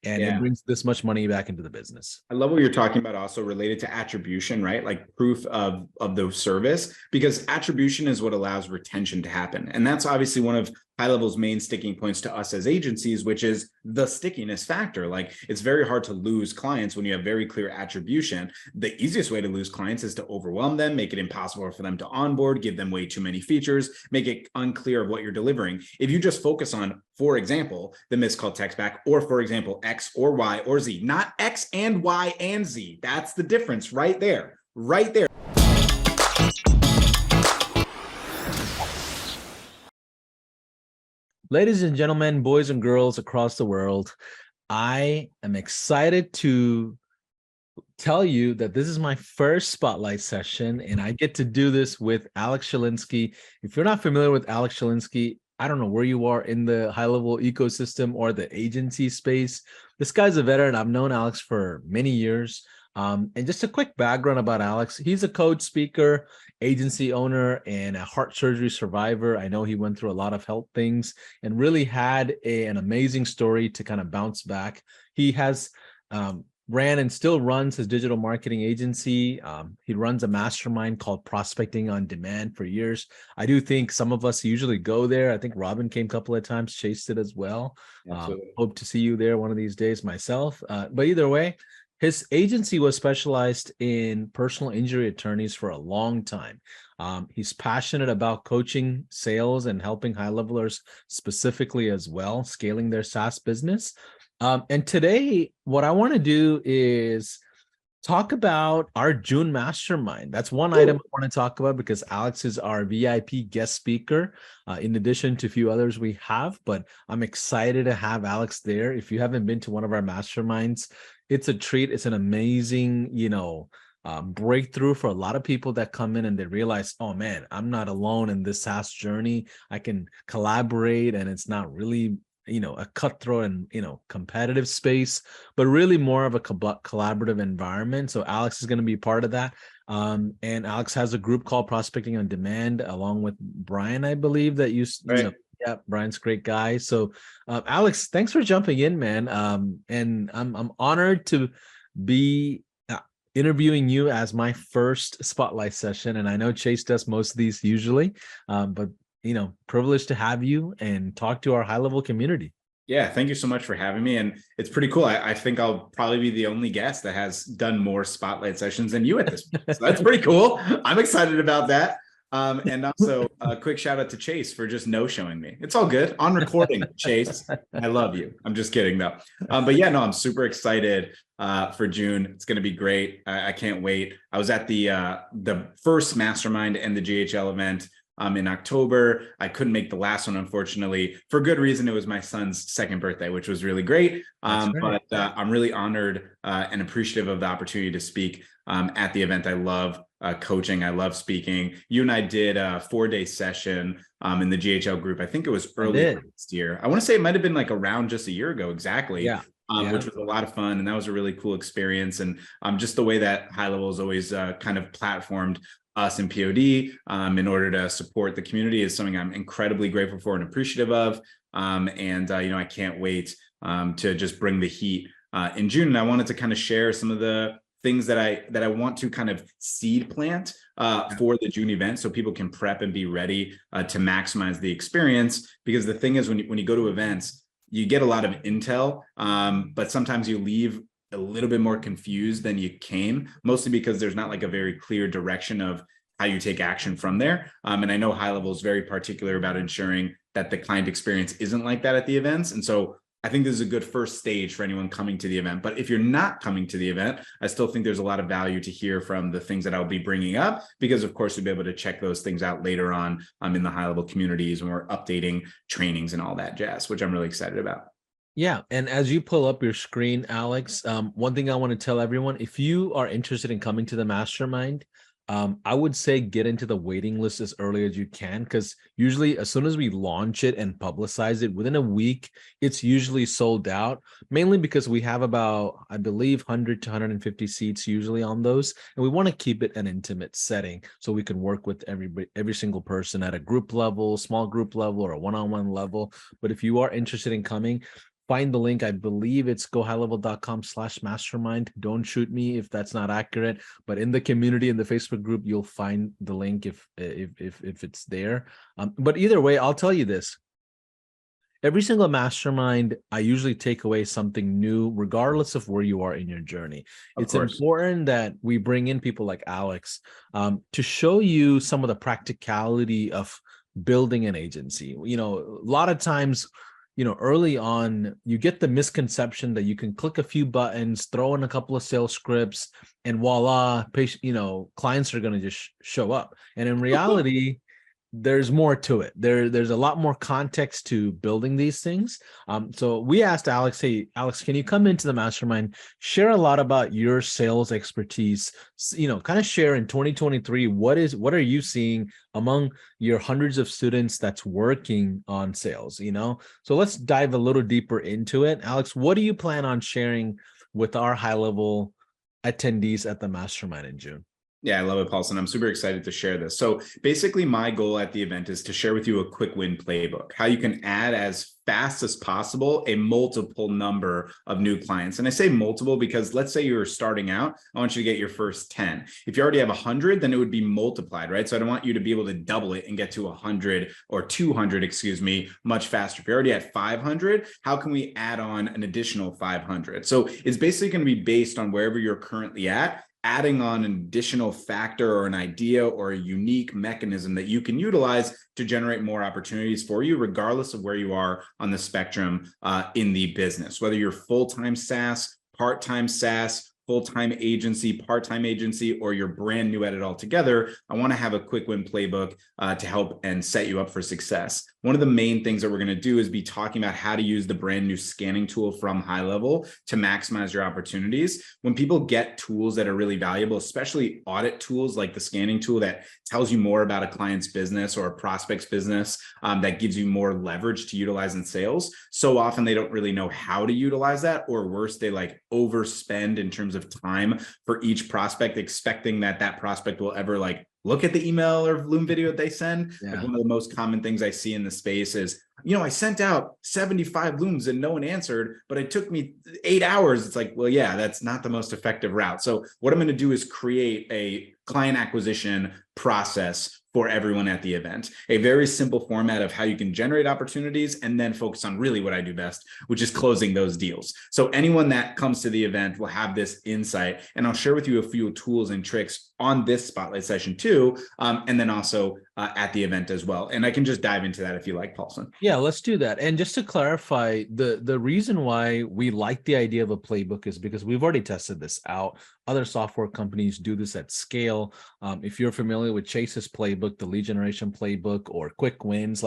and it brings this much money back into the business. I love what you're talking about also related to attribution, right? Like proof of the service, because attribution is what allows retention to happen. And that's obviously one of HighLevel's main sticking points to us as agencies, which is the stickiness factor. Like it's very hard to lose clients when you have very clear attribution. The easiest way to lose clients is to overwhelm them, make it impossible for them to onboard, give them way too many features, make it unclear of what you're delivering. If you just focus on, for example, the missed call text back, or for example, X or Y or Z, not X and Y and Z. That's the difference right there, right there. Ladies and gentlemen, boys and girls across the world, I am excited to tell you that this is my first spotlight session, and I get to do this with Alex Schlinsky. If you're not familiar with Alex Schlinsky, I don't know where you are in the HighLevel ecosystem or the agency space. This guy's a veteran. I've known Alex for many years. And just a quick background about Alex. He's a coach, speaker, agency owner, and a heart surgery survivor. I know he went through a lot of health things and really had an amazing story to kind of bounce back. He has ran and still runs his digital marketing agency. He runs a mastermind called Prospecting on Demand for years. I do think some of us usually go there. I think Robin came a couple of times, chased it as well. Hope to see you there one of these days myself. But either way, his agency was specialized in personal injury attorneys for a long time. He's passionate about coaching, sales, and helping HighLevelers specifically as well, scaling their SaaS business. And today, what I want to do is talk about our June mastermind. That's one item I want to talk about because Alex is our VIP guest speaker, in addition to a few others we have. But I'm excited to have Alex there. If you haven't been to one of our masterminds, it's a treat. It's an amazing, breakthrough for a lot of people that come in and they realize, oh man, I'm not alone in this SaaS journey. I can collaborate, and it's not really a cutthroat and competitive space, but really more of a collaborative environment. So Alex is going to be part of that. And Alex has a group called Prospecting on Demand, along with Brian, I believe, that yeah, Brian's a great guy. So Alex, thanks for jumping in, man. And I'm honored to be interviewing you as my first spotlight session. And I know Chase does most of these usually, but privileged to have you and talk to our HighLevel community. Yeah, thank you so much for having me. And it's pretty cool. I think I'll probably be the only guest that has done more spotlight sessions than you at this point. So that's pretty cool. I'm excited about that. And also a quick shout out to Chase for just no-showing me. It's all good. On recording, Chase. I love you. I'm just kidding though. But yeah, no, I'm super excited for June. It's going to be great. I can't wait. I was at the first mastermind and the GHL event in October. I couldn't make the last one, unfortunately, for good reason. It was my son's second birthday, which was really great. But I'm really honored and appreciative of the opportunity to speak at the event. I love coaching. I love speaking. You and I did a 4-day session in the GHL group. I think it was early last year. I want to say it might have been like around just a year ago. Exactly. Yeah. Which was a lot of fun. And that was a really cool experience. And just the way that HighLevel is always kind of platformed us in POD in order to support the community is something I'm incredibly grateful for and appreciative of. I can't wait to just bring the heat in June. And I wanted to kind of share some of the things that I want to kind of seed plant for the June event, so people can prep and be ready to maximize the experience. Because the thing is, when you go to events, you get a lot of intel, but sometimes you leave a little bit more confused than you came, mostly because there's not like a very clear direction of how you take action from there. And I know HighLevel is very particular about ensuring that the client experience isn't like that at the events. And so I think this is a good first stage for anyone coming to the event. But if you're not coming to the event, I still think there's a lot of value to hear from the things that I'll be bringing up, because of course you'll be able to check those things out later on in the HighLevel communities when we're updating trainings and all that jazz, which I'm really excited about. Yeah. And as you pull up your screen, Alex, one thing I want to tell everyone, if you are interested in coming to the mastermind, I would say get into the waiting list as early as you can, because usually as soon as we launch it and publicize it, within a week, it's usually sold out, mainly because we have about, I believe, 100 to 150 seats usually on those. And we want to keep it an intimate setting so we can work with every single person at a group level, small group level, or a one-on-one level. But if you are interested in coming, find the link. I believe it's gohighlevel.com/mastermind. Don't shoot me if that's not accurate, but in the community, in the Facebook group, you'll find the link if it's there. But either way, I'll tell you this. Every single mastermind, I usually take away something new, regardless of where you are in your journey. It's important that we bring in people like Alex to show you some of the practicality of building an agency. A lot of times, early on, you get the misconception that you can click a few buttons, throw in a couple of sales scripts, and voila, clients are going to just show up. And in reality, there's more to it. There's a lot more context to building these things. So we asked Alex, hey, Alex, can you come into the mastermind, share a lot about your sales expertise, kind of share in 2023, what are you seeing among your hundreds of students that's working on sales, So let's dive a little deeper into it. Alex, what do you plan on sharing with our HighLevel attendees at the mastermind in June? Yeah, I love it, Paulson. I'm super excited to share this. So basically, my goal at the event is to share with you a quick win playbook, how you can add as fast as possible a multiple number of new clients. And I say multiple because let's say you're starting out, I want you to get your first 10. If you already have 100, then it would be multiplied, right? So I don't want you to be able to double it and get to 100 or 200, much faster. If you're already at 500, how can we add on an additional 500? So it's basically going to be based on wherever you're currently at, adding on an additional factor or an idea or a unique mechanism that you can utilize to generate more opportunities for you, regardless of where you are on the spectrum in the business, whether you're full-time SaaS, part-time SaaS, full-time agency, part-time agency, or you're brand new at it altogether. I want to have a quick win playbook to help and set you up for success. One of the main things that we're going to do is be talking about how to use the brand new scanning tool from HighLevel to maximize your opportunities. When people get tools that are really valuable, especially audit tools like the scanning tool that tells you more about a client's business or a prospect's business, that gives you more leverage to utilize in sales, so often they don't really know how to utilize that, or worse, they like overspend in terms of time for each prospect, expecting that prospect will ever look at the email or Loom video that they send. Yeah. Like one of the most common things I see in the space is, I sent out 75 Looms and no one answered, but it took me 8 hours. It's like, well, yeah, that's not the most effective route. So what I'm going to do is create a client acquisition process for everyone at the event, a very simple format of how you can generate opportunities and then focus on really what I do best, which is closing those deals. So anyone that comes to the event will have this insight, and I'll share with you a few tools and tricks on this spotlight session too, and then also at the event as well. And I can just dive into that if you like, Paulson. Yeah, let's do that. And just to clarify, the reason why we like the idea of a playbook is because we've already tested this out. Other software companies do this at scale. If you're familiar with Chase's playbook, the lead generation playbook, or quick wins,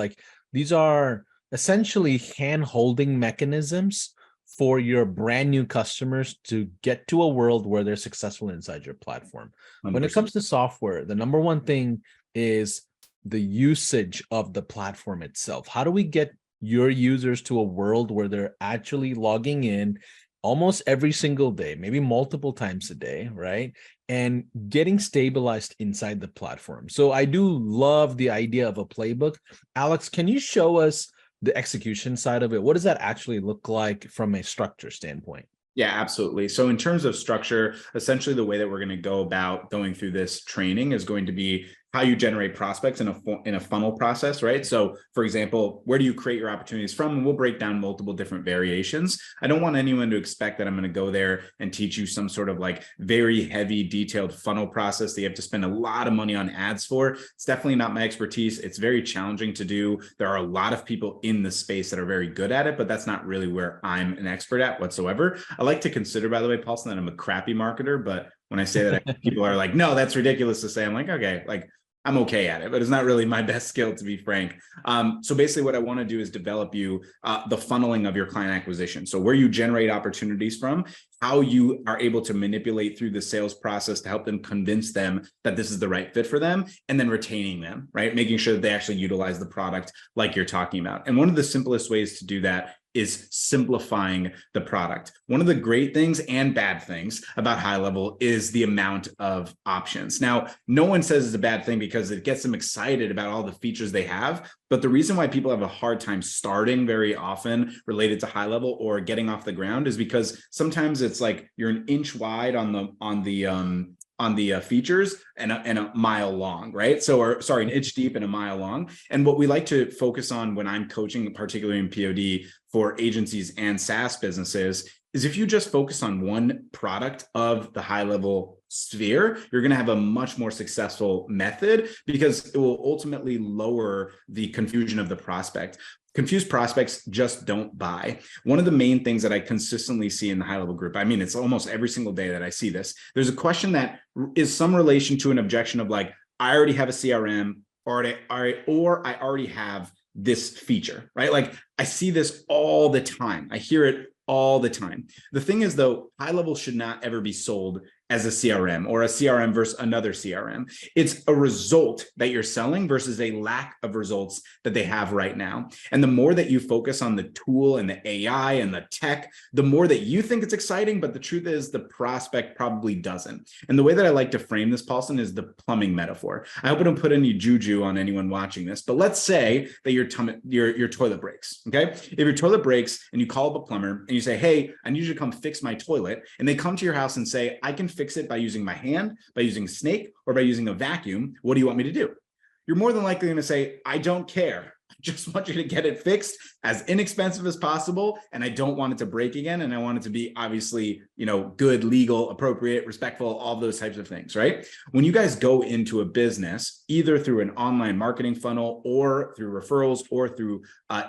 these are essentially hand-holding mechanisms for your brand new customers to get to a world where they're successful inside your platform. 100%. When it comes to software, the number one thing is the usage of the platform itself. How do we get your users to a world where they're actually logging in almost every single day, maybe multiple times a day, right? And getting stabilized inside the platform. So I do love the idea of a playbook. Alex, can you show us the execution side of it? What does that actually look like from a structure standpoint? Yeah, absolutely. So in terms of structure, essentially the way that we're going to go about going through this training is going to be how you generate prospects in a funnel process, right? So for example, where do you create your opportunities from? And we'll break down multiple different variations. I don't want anyone to expect that I'm going to go there and teach you some sort of very heavy detailed funnel process that you have to spend a lot of money on ads for. It's definitely not my expertise. It's very challenging to do. There are a lot of people in the space that are very good at it, but that's not really where I'm an expert at whatsoever. I like to consider, by the way, Paulson, that I'm a crappy marketer, but when I say that, people are like, no, that's ridiculous to say. I'm like, okay, I'm okay at it, but it's not really my best skill, to be frank. So basically what I want to do is develop you the funneling of your client acquisition. So where you generate opportunities from, how you are able to manipulate through the sales process to help them convince them that this is the right fit for them, and then retaining them, right? Making sure that they actually utilize the product like you're talking about. And one of the simplest ways to do that is simplifying the product. One of the great things and bad things about HighLevel is the amount of options. Now, no one says it's a bad thing because it gets them excited about all the features they have. But the reason why people have a hard time starting very often related to HighLevel or getting off the ground is because sometimes it's like you're an inch wide on the features and a mile long, right? So, or sorry, an inch deep and a mile long. And what we like to focus on when I'm coaching, particularly in POD for agencies and SaaS businesses, is if you just focus on one product of the HighLevel sphere, you're going to have a much more successful method because it will ultimately lower the confusion of the prospect. Confused prospects just don't buy. One of the main things that I consistently see in the HighLevel group, I mean, it's almost every single day that I see this. There's a question that is some relation to an objection of like, I already have a CRM or I already have this feature, right? Like I see this all the time. I hear it all the time. The thing is though, HighLevel should not ever be sold as a CRM or a CRM versus another CRM. It's a result that you're selling versus a lack of results that they have right now. And the more that you focus on the tool and the AI and the tech, the more that you think it's exciting, but the truth is the prospect probably doesn't. And the way that I like to frame this, Paulson, is the plumbing metaphor. I hope I don't put any juju on anyone watching this, but let's say that your toilet breaks, okay? If your toilet breaks and you call up a plumber and you say, hey, I need you to come fix my toilet, and they come to your house and say, I can fix it by using my hand, by using a snake, or by using a vacuum. What do you want me to do? You're more than likely going to say, I don't care. I just want you to get it fixed as inexpensive as possible. And I don't want it to break again. And I want it to be obviously, good, legal, appropriate, respectful, all those types of things, right? When you guys go into a business, either through an online marketing funnel or through referrals or through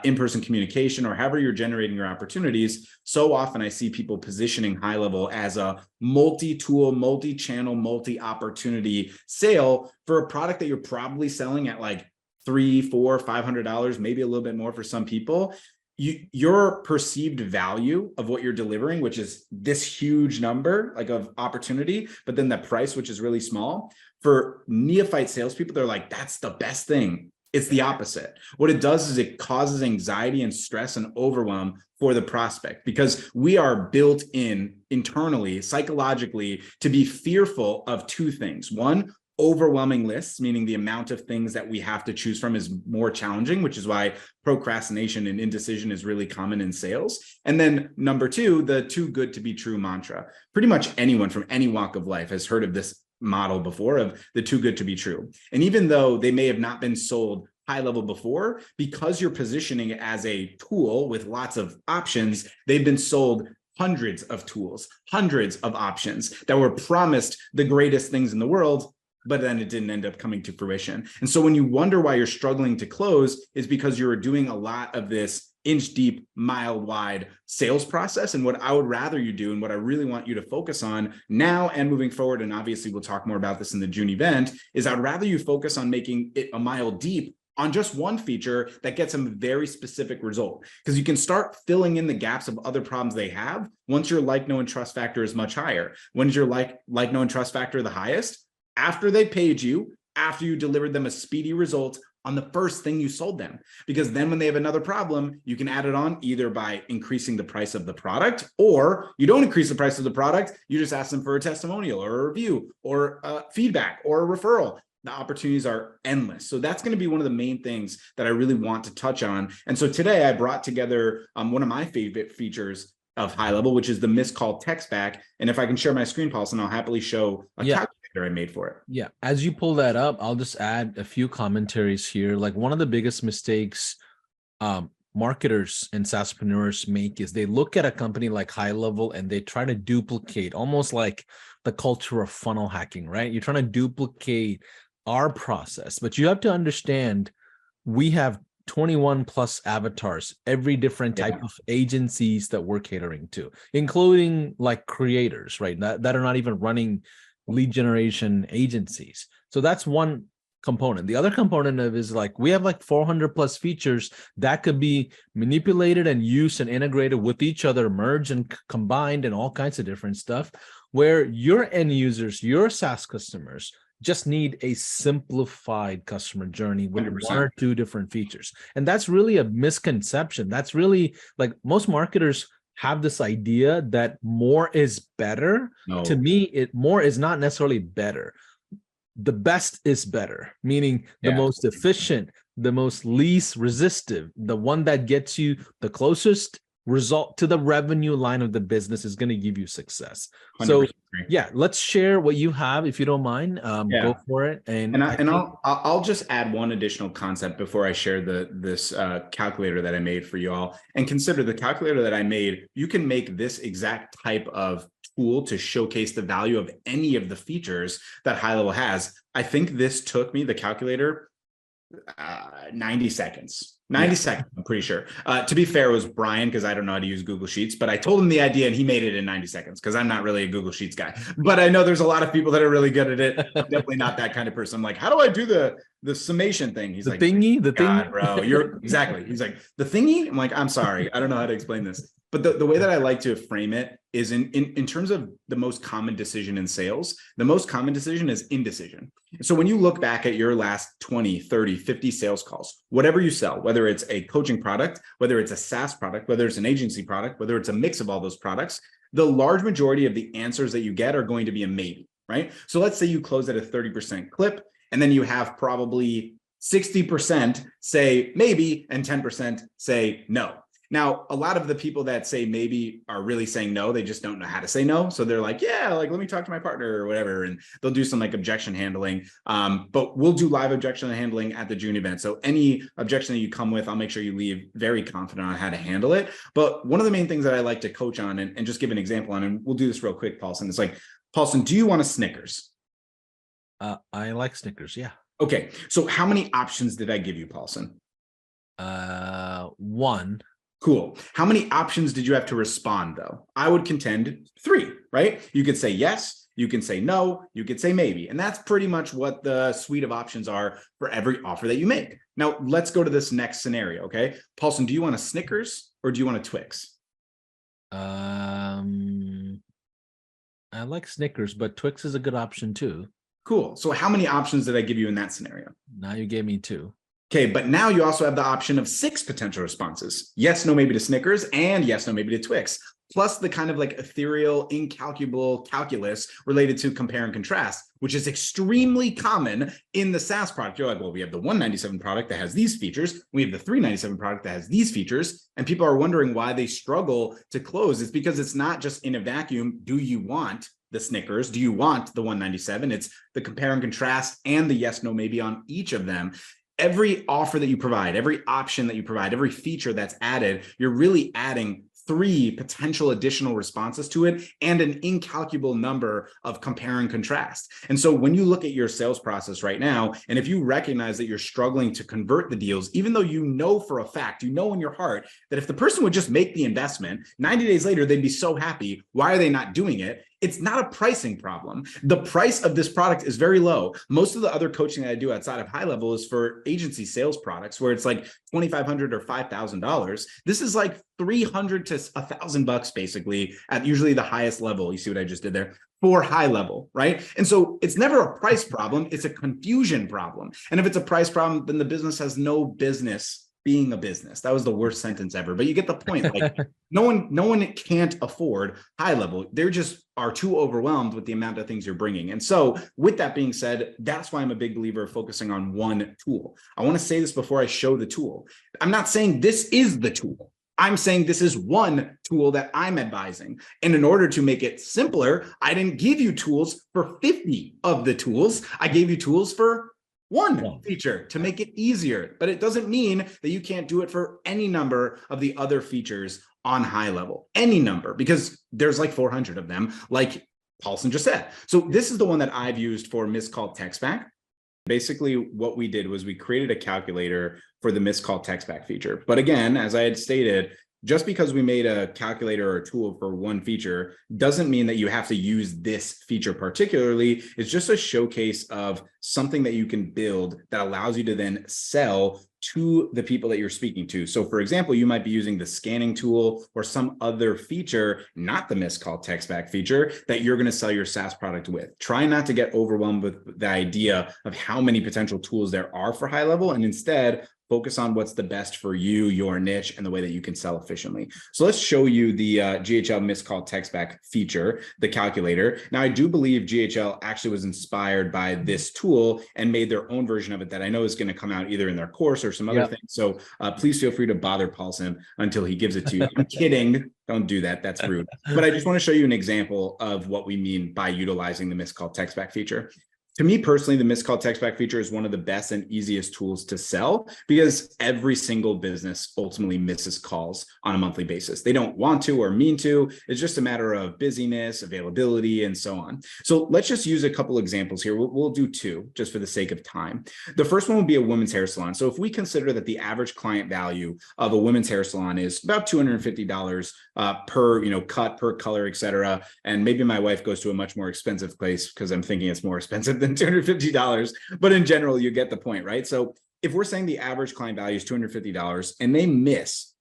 in-person communication or however you're generating your opportunities, so often I see people positioning HighLevel as a multi-tool, multi-channel, multi-opportunity sale for a product that you're probably selling at like $300, $400, $500, maybe a little bit more for some people. Your perceived value of what you're delivering, which is this huge number like of opportunity, but then the price, which is really small, for neophyte salespeople, they're like, that's the best thing. It's the opposite. What it does is it causes anxiety and stress and overwhelm for the prospect because we are built in internally, psychologically, to be fearful of two things. One, overwhelming lists, meaning the amount of things that we have to choose from is more challenging, which is why procrastination and indecision is really common in sales. And then number two, the too good to be true mantra. Pretty much anyone from any walk of life has heard of this model before of the too good to be true. And even though they may have not been sold HighLevel before, because you're positioning it as a tool with lots of options, they've been sold hundreds of tools, hundreds of options that were promised the greatest things in the world, but then it didn't end up coming to fruition. And so when you wonder why you're struggling to close, is because you're doing a lot of this inch deep, mile wide sales process. And what I would rather you do, and what I really want you to focus on now and moving forward, and obviously we'll talk more about this in the June event, is I'd rather you focus on making it a mile deep on just one feature that gets them a very specific result. Because you can start filling in the gaps of other problems they have once your like, know, and trust factor is much higher. When is your like, know, and trust factor the highest? After they paid you, after you delivered them a speedy result on the first thing you sold them. Because then when they have another problem, you can add it on either by increasing the price of the product, or you don't increase the price of the product, you just ask them for a testimonial or a review or feedback or a referral. The opportunities are endless. So that's going to be one of the main things that I really want to touch on. And so today I brought together one of my favorite features of HighLevel, which is the missed call text back. And if I can share my screen, Paulson, I'll happily show a calculator I made for it. Yeah. As you pull that up, I'll just add a few commentaries here. Like one of the biggest mistakes marketers and SaaSpreneurs make is they look at a company like HighLevel and they try to duplicate, almost like the culture of funnel hacking, right? You're trying to duplicate our process, but you have to understand we have 21 plus avatars, every different type of agencies that we're catering to, including like creators, right? That are not even running lead generation agencies. So that's one component. The other component of is like, we have like 400 plus features that could be manipulated and used and integrated with each other, merged and combined and all kinds of different stuff, where your end users, your SaaS customers, just need a simplified customer journey with 100%. one or two different features. And that's really a misconception. That's really like most marketers have this idea that more is better. No. To me, more is not necessarily better. The best is better, meaning the most efficient, the most least resistive, the one that gets you the closest result to the revenue line of the business is going to give you success. So yeah, let's share what you have if you don't mind. Go for it. I'll just add one additional concept before I share this calculator that I made for you all. And consider the calculator that I made, you can make this exact type of tool to showcase the value of any of the features that HighLevel has. I think this took me, the calculator, 90 seconds. 90 seconds, I'm pretty sure. To be fair, it was Brian, because I don't know how to use Google Sheets, but I told him the idea and he made it in 90 seconds because I'm not really a Google Sheets guy. But I know there's a lot of people that are really good at it. I'm definitely not that kind of person. I'm like, how do I do the summation thing? He's like, the thingy, bro. You're exactly. He's like, the thingy? I'm like, I'm sorry. I don't know how to explain this. But the way that I like to frame it is in terms of the most common decision in sales, the most common decision is indecision. So when you look back at your last 20, 30, 50 sales calls, whatever you sell, whether it's a coaching product, whether it's a SaaS product, whether it's an agency product, whether it's a mix of all those products, the large majority of the answers that you get are going to be a maybe, right? So let's say you close at a 30% clip, and then you have probably 60% say maybe and 10% say no. Now, a lot of the people that say maybe are really saying no, they just don't know how to say no. So they're like, yeah, like, let me talk to my partner or whatever. And they'll do some like objection handling. But we'll do live objection handling at the June event. So any objection that you come with, I'll make sure you leave very confident on how to handle it. But one of the main things that I like to coach on and just give an example on, and we'll do this real quick, Paulson. It's like, Paulson, do you want a Snickers? I like Snickers, yeah. Okay. So how many options did I give you, Paulson? One. Cool. How many options did you have to respond, though? I would contend 3, right? You could say yes, you can say no, you could say maybe. And that's pretty much what the suite of options are for every offer that you make. Now, let's go to this next scenario, okay? Paulson, do you want a Snickers or do you want a Twix? I like Snickers, but Twix is a good option too. Cool. So how many options did I give you in that scenario? Now you gave me 2. Okay, but now you also have the option of 6 potential responses. Yes, no, maybe to Snickers, and yes, no, maybe to Twix. Plus the kind of like ethereal, incalculable calculus related to compare and contrast, which is extremely common in the SaaS product. You're like, well, we have the 197 product that has these features. We have the 397 product that has these features. And people are wondering why they struggle to close. It's because it's not just in a vacuum. Do you want the Snickers? Do you want the 197? It's the compare and contrast and the yes, no, maybe on each of them. Every offer that you provide, every option that you provide, every feature that's added, you're really adding 3 potential additional responses to it and an incalculable number of compare and contrast. And so when you look at your sales process right now, and if you recognize that you're struggling to convert the deals, even though you know for a fact, you know in your heart that if the person would just make the investment, 90 days later, they'd be so happy. Why are they not doing it? It's not a pricing problem. The price of this product is very low. Most of the other coaching that I do outside of HighLevel is for agency sales products where it's like $2,500 or $5,000. This is like $300 to $1,000 basically at usually the highest level. You see what I just did there? For HighLevel, right? And so it's never a price problem. It's a confusion problem. And if it's a price problem, then the business has no business being a business. That was the worst sentence ever, but you get the point. Like no one can't afford HighLevel. They just are too overwhelmed with the amount of things you're bringing. And so with that being said, that's why I'm a big believer of focusing on one tool. I want to say this before I show the tool. I'm not saying this is the tool. I'm saying this is one tool that I'm advising. And in order to make it simpler, I didn't give you tools for 50 of the tools. I gave you tools for one feature to make it easier, but it doesn't mean that you can't do it for any number of the other features on HighLevel, any number, because there's like 400 of them, like Paulson just said. So this is the one that I've used for missed call text back. Basically, what we did was we created a calculator for the missed call text back feature. But again, as I had stated, just because we made a calculator or a tool for one feature doesn't mean that you have to use this feature particularly. It's just a showcase of something that you can build that allows you to then sell to the people that you're speaking to. So for example, you might be using the scanning tool or some other feature, not the missed call text back feature, that you're going to sell your SaaS product with. Try not to get overwhelmed with the idea of how many potential tools there are for HighLevel, and instead focus on what's the best for you, your niche, and the way that you can sell efficiently. So let's show you the GHL missed call text back feature, the calculator. Now, I do believe GHL actually was inspired by this tool and made their own version of it that I know is going to come out either in their course or some other thing. So please feel free to bother Paulson until he gives it to you. I'm kidding. Don't do that. That's rude. But I just want to show you an example of what we mean by utilizing the missed call text back feature. To me personally, the missed call text back feature is one of the best and easiest tools to sell because every single business ultimately misses calls on a monthly basis. They don't want to or mean to. It's just a matter of busyness, availability, and so on. So let's just use a couple examples here. We'll do two just for the sake of time. The first one would be a women's hair salon. So if we consider that the average client value of a women's hair salon is about $250 per cut, per color, etc. And maybe my wife goes to a much more expensive place because I'm thinking it's more expensive than $250, but in general, you get the point, right? So if we're saying the average client value is $250 and they miss,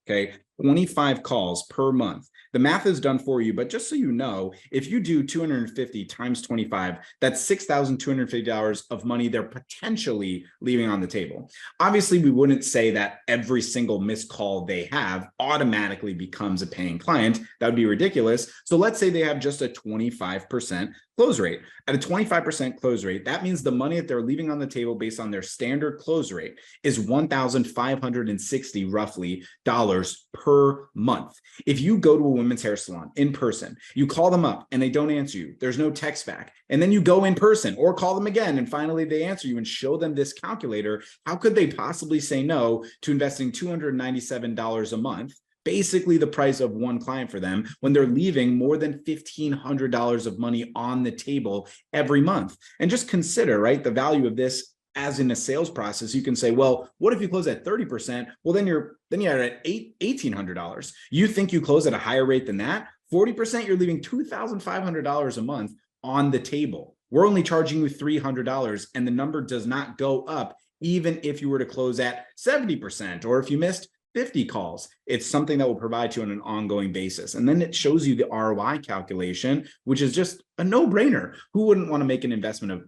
25 calls per month, the math is done for you, but just so you know, if you do 250 times 25, that's $6,250 of money they're potentially leaving on the table. Obviously, we wouldn't say that every single missed call they have automatically becomes a paying client. That would be ridiculous. So let's say they have just a 25% close rate. At a 25% close rate, that means the money that they're leaving on the table based on their standard close rate is $1,560 roughly dollars per month. If you go to a women's hair salon in person, you call them up and they don't answer you, there's no text back, and then you go in person or call them again and finally they answer you and show them this calculator, how could they possibly say no to investing $297 a month? Basically the price of one client for them when they're leaving more than $1,500 of money on the table every month. And just consider, right, the value of this as in a sales process. You can say, well, what if you close at 30%? Well, then you're at $1,800. You think you close at a higher rate than that? 40%, you're leaving $2,500 a month on the table. We're only charging you $300 and the number does not go up even if you were to close at 70% or if you missed 50 calls. It's something that will provide you on an ongoing basis. And then it shows you the ROI calculation, which is just a no-brainer. Who wouldn't want to make an investment of,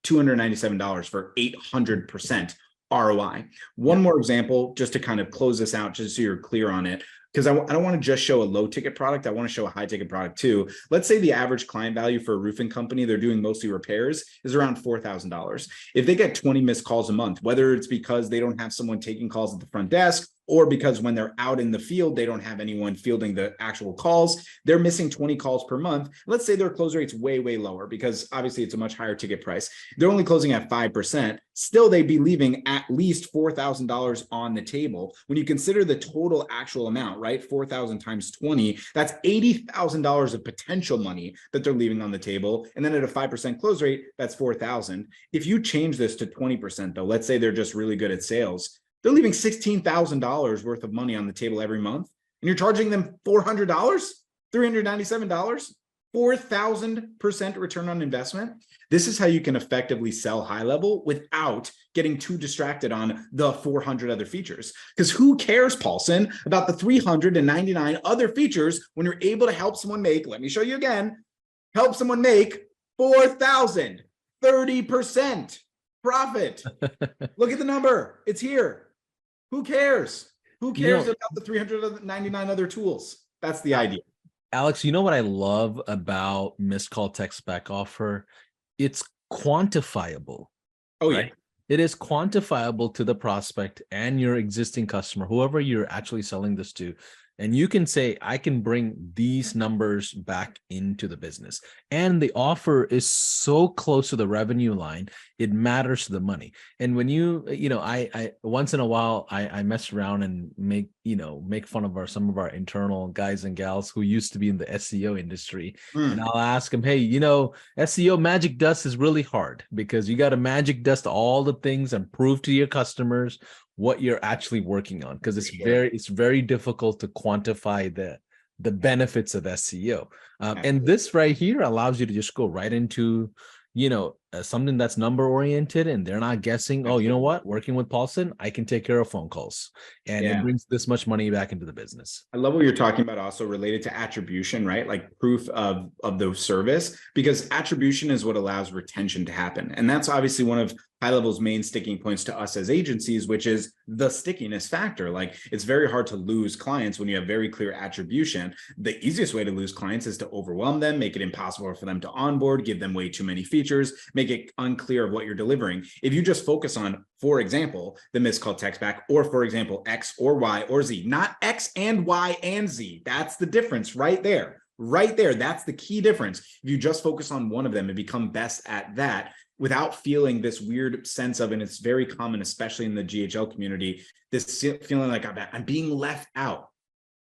$297 for 800% ROI? One more example, just to kind of close this out, just so you're clear on it, because I don't want to just show a low ticket product. I want to show a high ticket product too. Let's say the average client value for a roofing company, they're doing mostly repairs, is around $4,000. If they get 20 missed calls a month, whether it's because they don't have someone taking calls at the front desk, or because when they're out in the field, they don't have anyone fielding the actual calls, they're missing 20 calls per month. Let's say their close rate's way, way lower because obviously it's a much higher ticket price. They're only closing at 5%. Still, they'd be leaving at least $4,000 on the table. When you consider the total actual amount, right? 4,000 times 20, that's $80,000 of potential money that they're leaving on the table. And then at a 5% close rate, that's 4,000. If you change this to 20% though, let's say they're just really good at sales, they're leaving $16,000 worth of money on the table every month, and you're charging them $400, $397, 4,000% return on investment. This is how you can effectively sell HighLevel without getting too distracted on the 400 other features. Because who cares, Paulson, about the 399 other features when you're able to help someone make, let me show you again, help someone make 4,000, 30% profit. Look at the number. It's here. Who cares? Who cares about the 399 other tools? That's the idea. Alex, you know what I love about missed call text back offer? It's quantifiable. Oh, right? yeah. It is quantifiable to the prospect and your existing customer, whoever you're actually selling this to. And you can say, I can bring these numbers back into the business. And the offer is so close to the revenue line, it matters to the money. And when I once in a while, I mess around and make fun of some of our internal guys and gals who used to be in the SEO industry. And I'll ask them, hey, SEO magic dust is really hard because you got to magic dust all the things and prove to your customers what you're actually working on, because it's very difficult to quantify the benefits of SEO. And this right here allows you to just go right into something that's number oriented, and they're not guessing, oh, you know what, working with Paulson, I can take care of phone calls, and it brings this much money back into the business. I love what you're talking about also related to attribution, right? Like proof of the service, because attribution is what allows retention to happen. And that's obviously one of HighLevel's main sticking points to us as agencies, which is the stickiness factor. Like, it's very hard to lose clients when you have very clear attribution. The easiest way to lose clients is to overwhelm them, make it impossible for them to onboard, give them way too many features, make it unclear of what you're delivering. If you just focus on, for example, the missed call text back, or for example, X or Y or Z, not X and Y and Z. That's the difference right there. Right there. That's the key difference. If you just focus on one of them and become best at that, without feeling this weird sense of, and it's very common, especially in the GHL community, this feeling like I'm being left out.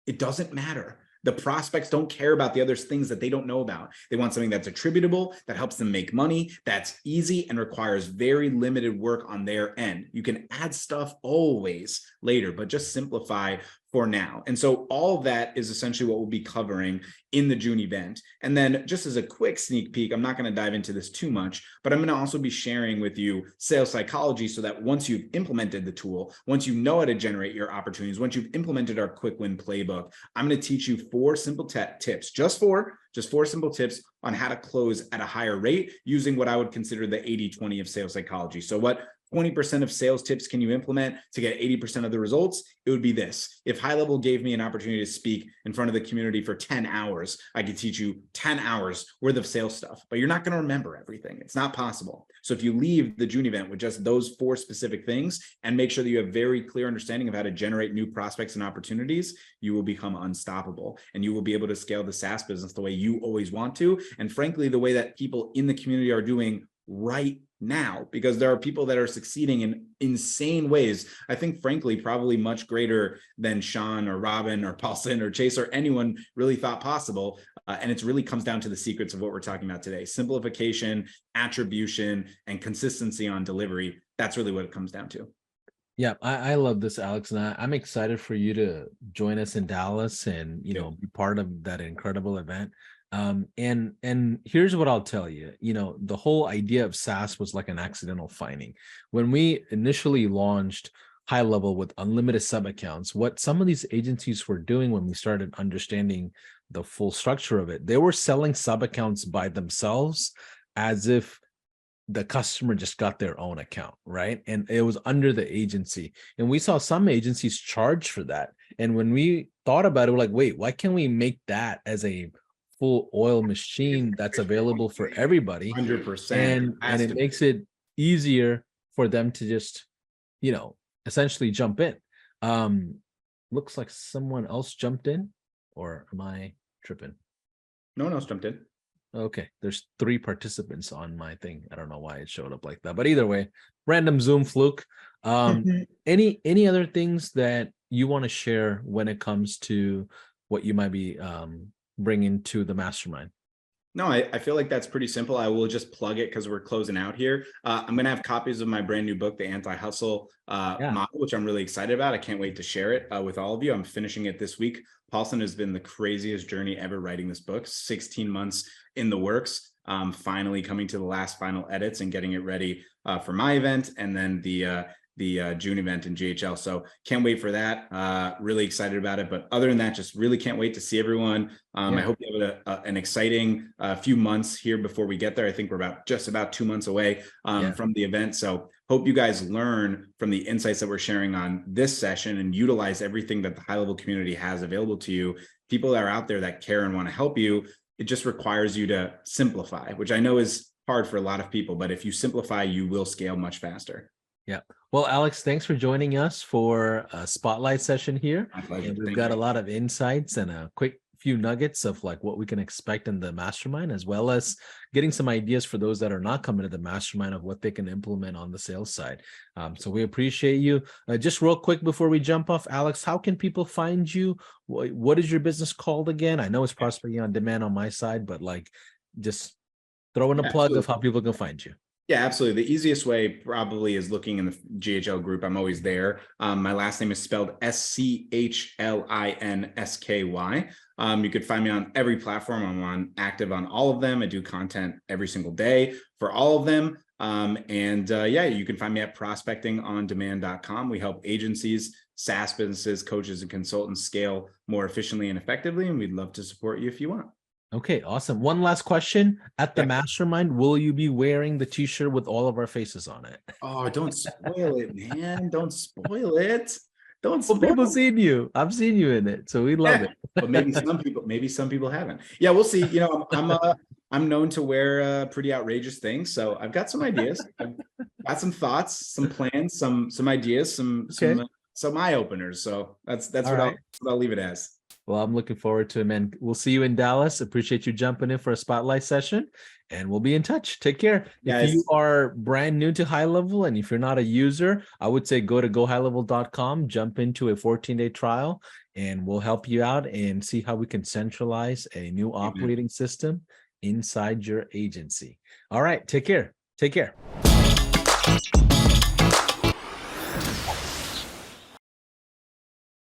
It doesn't matter. The prospects don't care about the other things that they don't know about. They want something that's attributable, that helps them make money, that's easy and requires very limited work on their end. You can add stuff always later, but just simplify for now. And so all of that is essentially what we'll be covering in the June event. And then just as a quick sneak peek, I'm not going to dive into this too much, but I'm going to also be sharing with you sales psychology, so that once you've implemented the tool, once you know how to generate your opportunities, once you've implemented our quick win playbook, I'm going to teach you 4 simple tips, just four simple tips on how to close at a higher rate using what I would consider the 80-20 of sales psychology. So what 20% of sales tips can you implement to get 80% of the results? It would be this. If HighLevel gave me an opportunity to speak in front of the community for 10 hours, I could teach you 10 hours worth of sales stuff, but you're not going to remember everything. It's not possible. So if you leave the June event with just those 4 specific things and make sure that you have very clear understanding of how to generate new prospects and opportunities, you will become unstoppable, and you will be able to scale the SaaS business the way you always want to. And frankly, the way that people in the community are doing right now, because there are people that are succeeding in insane ways. I think, frankly, probably much greater than Sean or Robin or Paulson or Chase or anyone really thought possible. And it really comes down to the secrets of what we're talking about today: simplification, attribution, and consistency on delivery. That's really what it comes down to. Yeah, I love this, Alex, and I'm excited for you to join us in Dallas and, you know, be part of that incredible event. And here's what I'll tell you. You know, the whole idea of SaaS was like an accidental finding. When we initially launched HighLevel with unlimited sub accounts, what some of these agencies were doing when we started understanding the full structure of it, they were selling sub accounts by themselves as if the customer just got their own account, right? And it was under the agency. And we saw some agencies charge for that. And when we thought about it, we're like, wait, why can't we make that as a full oil machine that's available for everybody? 100%. And it makes it easier for them to just, you know, essentially jump in. Looks like someone else jumped in, or am I tripping? No one else jumped in. Okay, there's 3 participants on my thing. I don't know why it showed up like that, but either way, random Zoom fluke. Any other things that you want to share when it comes to what you might be bringing to the mastermind? No, I feel like that's pretty simple. I will just plug it because we're closing out here. I'm going to have copies of my brand new book, The Anti-Hustle Model, which I'm really excited about. I can't wait to share it with all of you. I'm finishing it this week. Paulson has been the craziest journey ever writing this book, 16 months in the works, finally coming to the last final edits and getting it ready for my event, and then the June event in GHL. So can't wait for that. Really excited about it. But other than that, just really can't wait to see everyone. I hope you have an exciting few months here before we get there. I think we're just about 2 months away from the event. So hope you guys learn from the insights that we're sharing on this session and utilize everything that the HighLevel community has available to you. People that are out there that care and want to help you. It just requires you to simplify, which I know is hard for a lot of people, but if you simplify, you will scale much faster. Yeah. Well, Alex, thanks for joining us for a spotlight session here. My pleasure. And we've got a lot of insights and a quick few nuggets of like what we can expect in the mastermind, as well as getting some ideas for those that are not coming to the mastermind of what they can implement on the sales side. So we appreciate you. Just real quick before we jump off, Alex, how can people find you? What is your business called again? I know it's Prospecting on Demand on my side, but like just throw in a plug of how people can find you. Yeah, absolutely. The easiest way probably is looking in the GHL group. I'm always there. My last name is spelled SCHLINSKY. You could find me on every platform. I'm active on all of them. I do content every single day for all of them. Yeah, you can find me at prospectingondemand.com. We help agencies, SaaS businesses, coaches, and consultants scale more efficiently and effectively. And we'd love to support you if you want. Okay, awesome. One last question. At the Yeah. mastermind, will you be wearing the t-shirt with all of our faces on it? Oh, don't spoil it, man. Don't spoil it. Don't Well, spoil people it. seen you. I've seen you in it, so we love it. But maybe some people haven't. Yeah, we'll see. You know, I'm known to wear pretty outrageous things, so I've got some ideas. I've got some thoughts, some plans, some ideas, some eye openers. So that's All what right. I'll leave it as. Well, I'm looking forward to it, man. We'll see you in Dallas. Appreciate you jumping in for a spotlight session, and we'll be in touch. Take care. Guys. If you are brand new to HighLevel, and if you're not a user, I would say go to gohighlevel.com, jump into a 14-day trial, and we'll help you out and see how we can centralize a new operating system inside your agency. All right. Take care. Take care.